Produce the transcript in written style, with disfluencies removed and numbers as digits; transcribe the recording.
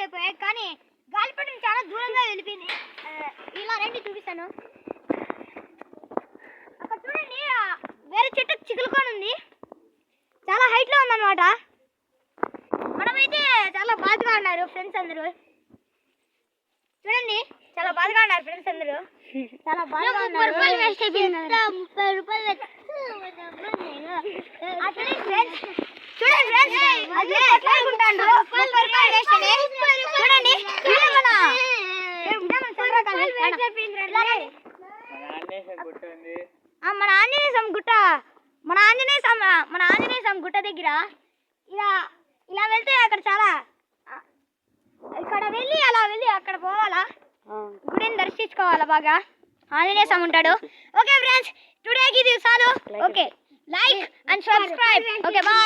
అయిపోయాయి, కానీ గాలిపటం చాలా దూరంగా వెళ్ళిపోయింది. ఇలా రండి చూపిస్తాను. అక్కడ చూడండి, వేరే చెట్టు చిగులుకొని ఉంది, చాలా హైట్ లో ఉందన్నమాట. మనమైతే చాలా బాధగా ఉన్నారు ఫ్రెండ్స్ అందరూ. చూడండి, చాలా బాధగా ఉన్నారు ఫ్రెండ్స్ అందరూ, చాలా బాధగా ఉన్నారు. 30 రూపాయలు చూడండి ఫ్రెండ్స్, అది కొట్లాడుకుంటాండ్రు. 30 రూపాయలు వేస్ట్ అని. చూడండి, మన ఆంజనేయ స్వామి గుట్ట దగ్గర ఇలా వెళ్తే అక్కడ చాలా, ఇక్కడ వెళ్ళి అలా వెళ్ళి అక్కడ పోవాలా, గుడిని దర్శించుకోవాలా బాగా. ఆంజనేయ స్వామి ఉంటాడు. ఓకే ఫ్రెండ్స్, టుడేకి ఇది చాలు. Okay, like and subscribe. Okay, bye.